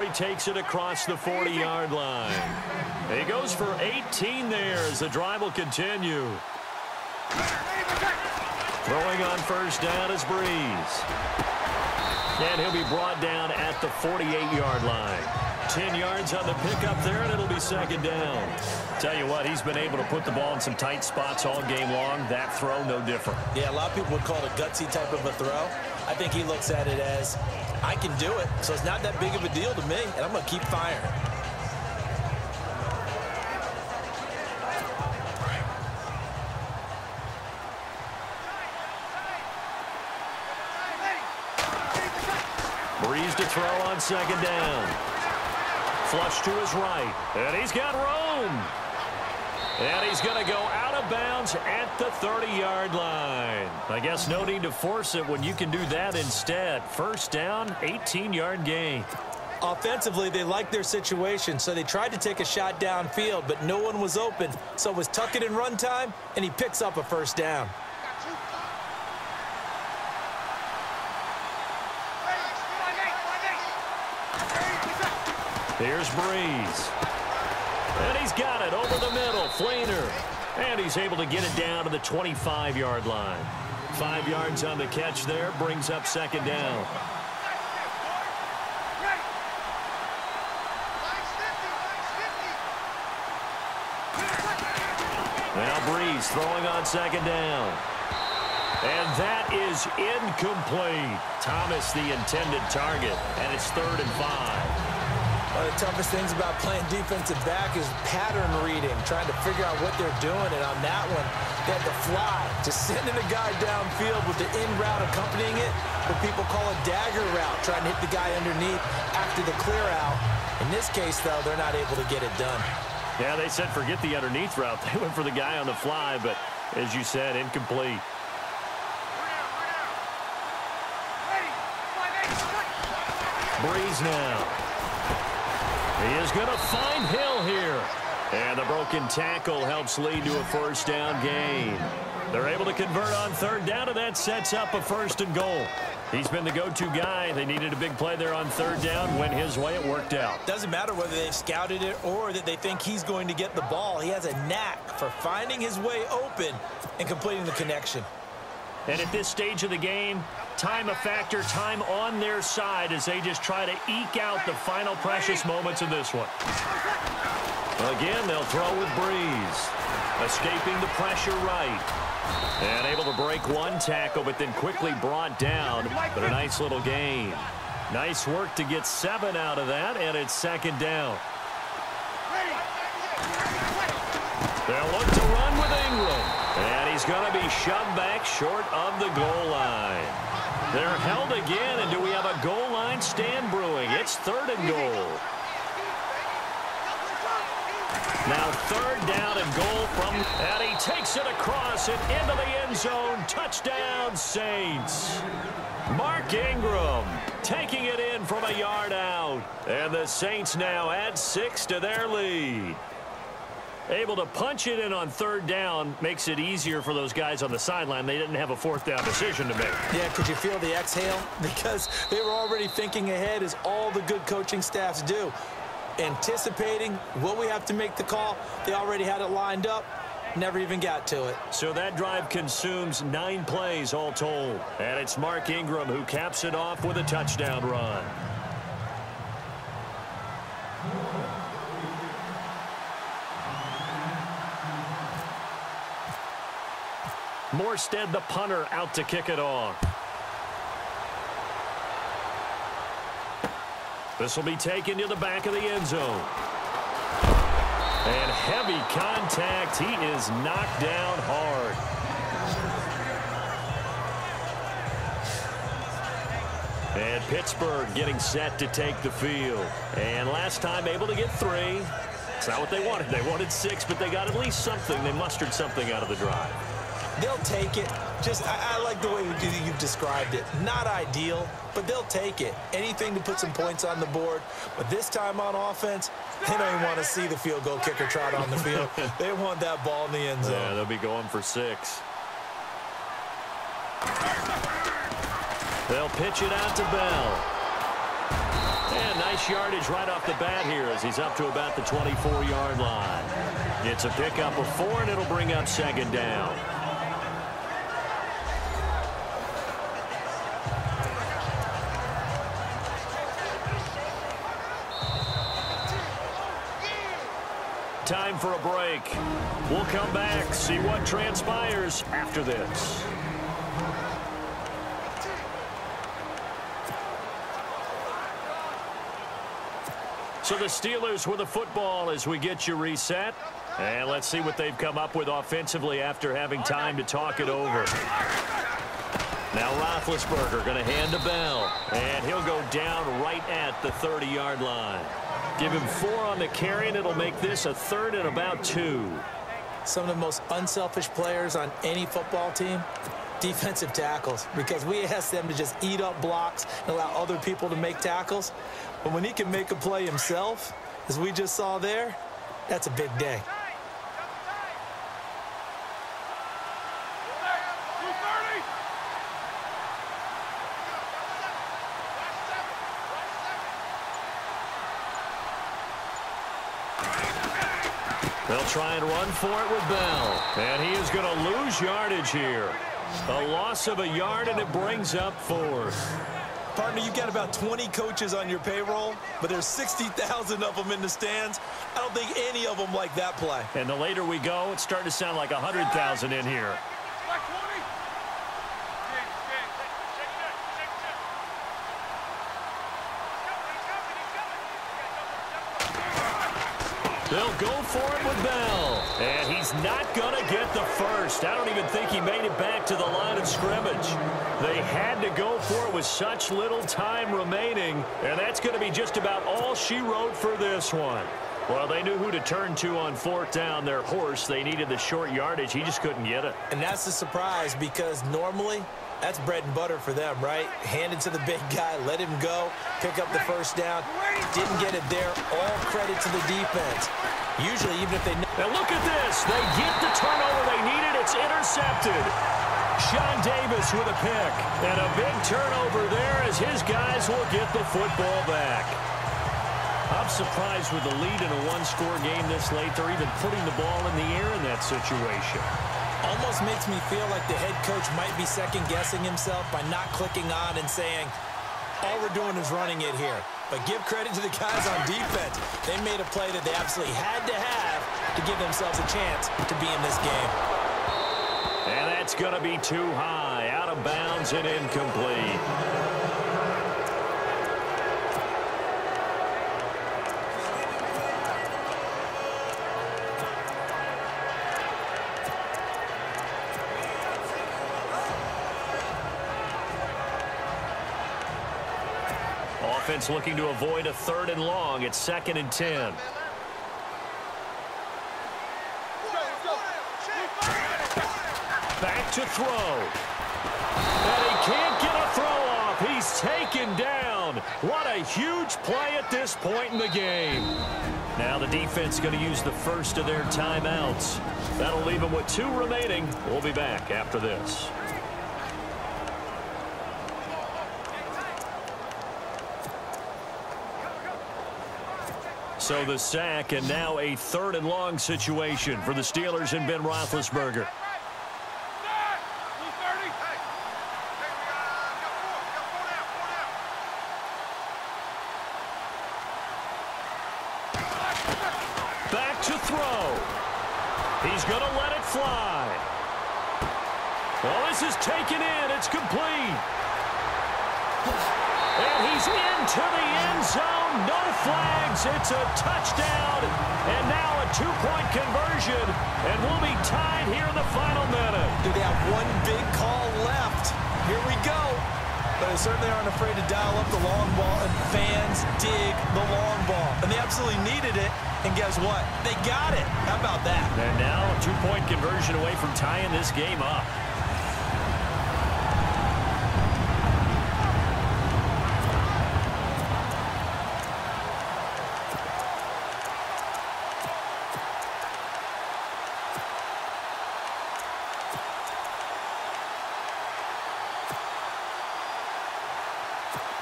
He takes it across the 40-yard line. He goes for 18 there as the drive will continue. Throwing on first down is Breeze. And he'll be brought down at the 48-yard line. 10 yards on the pickup there, and it'll be second down. Tell you what, he's been able to put the ball in some tight spots all game long. That throw, no different. Yeah, a lot of people would call it a gutsy type of a throw. I think he looks at it as, I can do it, so it's not that big of a deal to me, and I'm going to keep firing. Breeze to throw on second down. Flush to his right, and he's got room. And he's going to go out of bounds at the 30-yard line. I guess no need to force it when you can do that instead. First down, 18-yard gain. Offensively, they liked their situation, so they tried to take a shot downfield, but no one was open. So it was tuck it in run time, and he picks up a first down. Here's Breeze. And he's got it over the middle. Fleener. And he's able to get it down to the 25-yard line. 5 yards on the catch there. Brings up second down. Now Breeze throwing on second down. And that is incomplete. Thomas the intended target. And it's 3rd and 5. One of the toughest things about playing defensive back is pattern reading, trying to figure out what they're doing. And on that one, they had to fly, just sending a guy downfield with the in route accompanying it, what people call a dagger route, trying to hit the guy underneath after the clear out. In this case, though, they're not able to get it done. Yeah, they said forget the underneath route. They went for the guy on the fly, but as you said, incomplete. Breeze now. He is going to find Hill here. And the broken tackle helps lead to a first down gain. They're able to convert on third down, and that sets up a 1st and goal. He's been the go-to guy. They needed a big play there on third down. Went his way. It worked out. Doesn't matter whether they've scouted it or that they think he's going to get the ball. He has a knack for finding his way open and completing the connection. And at this stage of the game, time a factor, time on their side as they just try to eke out the final precious moments of this one. Again, they'll throw with Breeze. Escaping the pressure right. And able to break one tackle, but then quickly brought down. But a nice little gain. Nice work to get 7 out of that, and it's second down. They'll look to run with Ingram. And he's going to be shoved back short of the goal line. They're held again, and do we have a goal line stand brewing? It's 3rd and goal. Now 3rd down and goal from, and he takes it across and into the end zone. Touchdown, Saints. Mark Ingram taking it in from a yard out. And the Saints now add 6 to their lead. Able to punch it in on 3rd down makes it easier for those guys on the sideline. They didn't have a 4th down decision to make. Yeah, could you feel the exhale? Because they were already thinking ahead, as all the good coaching staffs do. Anticipating, will we have to make the call? They already had it lined up. Never even got to it. So that drive consumes 9 plays all told. And it's Mark Ingram who caps it off with a touchdown run. Morstead, the punter, out to kick it off. This will be taken to the back of the end zone. And heavy contact. He is knocked down hard. And Pittsburgh getting set to take the field. And last time able to get 3. It's not what they wanted. They wanted 6, but they got at least something. They mustered something out of the drive. They'll take it. Just, I like the way you've described it. Not ideal, but they'll take it. Anything to put some points on the board. But this time on offense, they don't even want to see the field goal kicker trot on the field. They want that ball in the end zone. Yeah, they'll be going for 6. They'll pitch it out to Bell. And nice yardage right off the bat here as he's up to about the 24-yard line. It's a pickup of 4, and it'll bring up second down. Time for a break. We'll come back, see what transpires after this. So the Steelers with the football as we get you reset. And let's see what they've come up with offensively after having time to talk it over. Now Roethlisberger going to hand to Bell. And he'll go down right at the 30-yard line. Give him 4 on the carry, and it'll make this a 3rd and about 2. Some of the most unselfish players on any football team, defensive tackles, because we ask them to just eat up blocks and allow other people to make tackles. But when he can make a play himself, as we just saw there, that's a big day. They'll try and run for it with Bell. And he is going to lose yardage here. A loss of a yard, and it brings up 4th. Partner, you've got about 20 coaches on your payroll, but there's 60,000 of them in the stands. I don't think any of them like that play. And the later we go, it's starting to sound like 100,000 in here. They'll go for it with Bell. And he's not going to get the first. I don't even think he made it back to the line of scrimmage. They had to go for it with such little time remaining. And that's going to be just about all she wrote for this one. Well, they knew who to turn to on 4th down. Their horse, they needed the short yardage. He just couldn't get it. And that's the surprise, because normally that's bread and butter for them, right? Hand it to the big guy, let him go, pick up the first down. Didn't get it there. All credit to the defense. Usually, even if they... Now look at this. They get the turnover they needed. It's intercepted. Sean Davis with a pick. And a big turnover there as his guys will get the football back. I'm surprised with the lead in a one-score game this late. They're even putting the ball in the air in that situation. Almost makes me feel like the head coach might be second-guessing himself by not clicking on and saying, all we're doing is running it here. But give credit to the guys on defense. They made a play that they absolutely had to have to give themselves a chance to be in this game. And that's going to be too high, out of bounds and incomplete. Offense looking to avoid a 3rd and long. It's 2nd and 10. Back to throw. And he can't get a throw off. He's taken down. What a huge play at this point in the game. Now the defense going to use the first of their timeouts. That'll leave them with 2 remaining. We'll be back after this. So the sack, and now a 3rd and long situation for the Steelers and Ben Roethlisberger. Back to throw. He's going to let it fly. Well, this is taken in. It's complete. And he's into the end zone. No flags. It's a touchdown. And now a 2-point conversion. And we'll be tied here in the final minute. Do they have one big call left? Here we go. But they certainly aren't afraid to dial up the long ball, and fans dig the long ball. And they absolutely needed it. And guess what? They got it. How about that? And now a 2-point conversion away from tying this game up.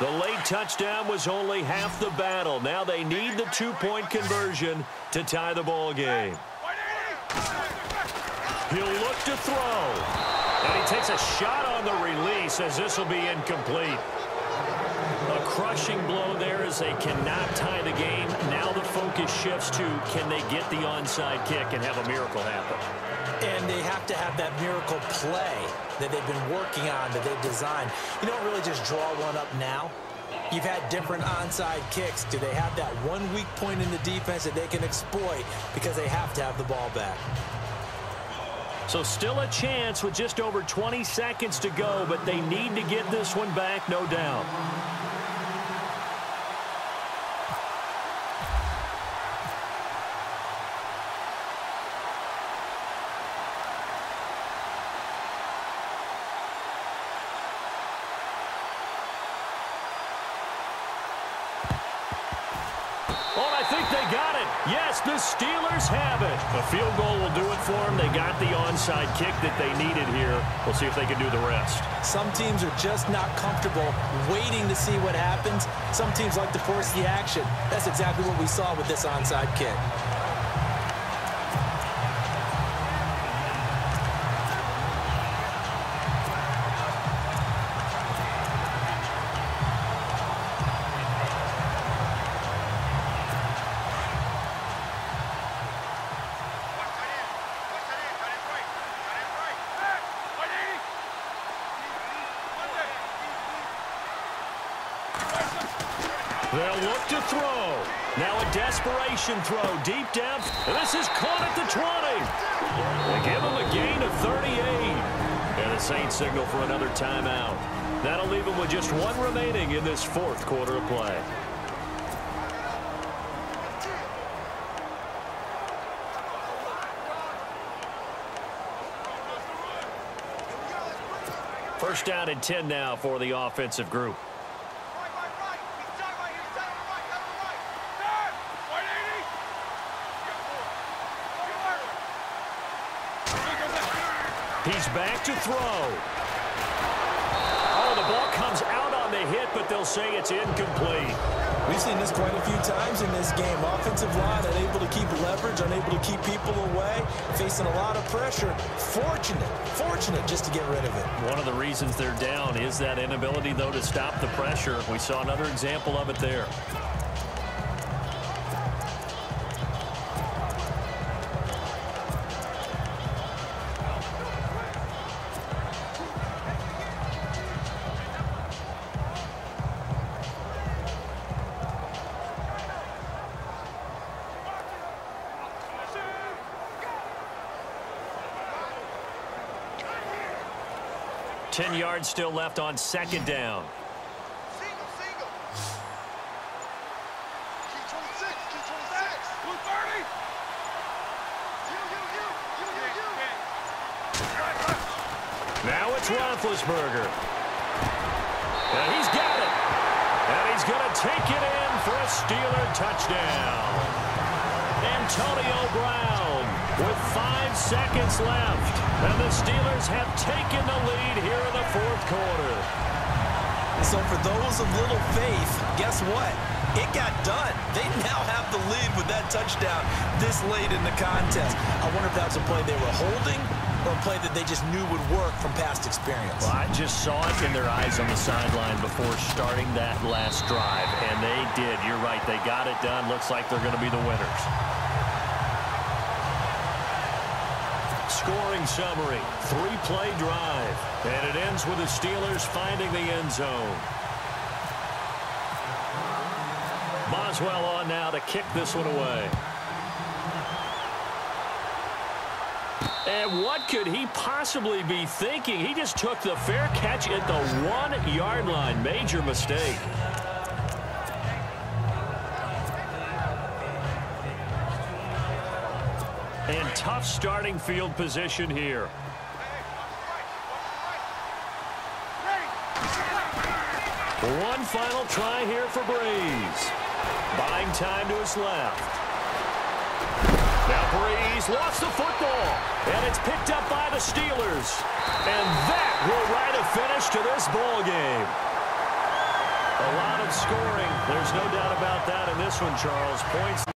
The late touchdown was only half the battle. Now they need the two-point conversion to tie the ball game. He'll look to throw. And he takes a shot on the release as this will be incomplete. A crushing blow there as they cannot tie the game. Now the focus shifts to can they get the onside kick and have a miracle happen. And they have to have that miracle play that they've been working on, that they've designed. You don't really just draw one up now. You've had different onside kicks. Do they have that one weak point in the defense that they can exploit because they have to have the ball back? So still a chance with just over 20 seconds to go, but they need to get this one back, no doubt. I think they got it. Yes, the Steelers have it. A field goal will do it for them. They got the onside kick that they needed here. We'll see if they can do the rest. Some teams are just not comfortable waiting to see what happens. Some teams like to force the action. That's exactly what we saw with this onside kick. They'll look to throw. Now a desperation throw deep down. And this is caught at the 20. They give him a gain of 38. And the Saints signal for another timeout. That'll leave them with just one remaining in this fourth quarter of play. First down and 10 now for the offensive group. He's back to throw. Oh, the ball comes out on the hit, but they'll say it's incomplete. We've seen this quite a few times in this game. Offensive line unable to keep leverage, unable to keep people away, facing a lot of pressure. Fortunate just to get rid of it. One of the reasons they're down is that inability, though, to stop the pressure. We saw another example of it there. Ten yards still left on second down. Single. Key 26. Blue 30. You. Now it's Roethlisberger. And he's got it. And he's going to take it in for a Steeler touchdown. Antonio Brown with 5 seconds left. And the Steelers have taken the lead here in the fourth quarter. So for those of little faith, guess what? It got done. They now have the lead with that touchdown this late in the contest. I wonder if that was a play they were holding or a play that they just knew would work from past experience. Well, I just saw it in their eyes on the sideline before starting that last drive, and they did. You're right. They got it done. Looks like they're going to be the winners. Scoring summary, 3-play drive, and it ends with the Steelers finding the end zone. Boswell on now to kick this one away. And what could he possibly be thinking? He just took the fair catch at the 1-yard line. Major mistake. And tough starting field position here. One final try here for Breeze. Buying time to his left. Now Breeze lost the football. And it's picked up by the Steelers. And that will write a finish to this ball game. A lot of scoring. There's no doubt about that in this one, Charles. Points.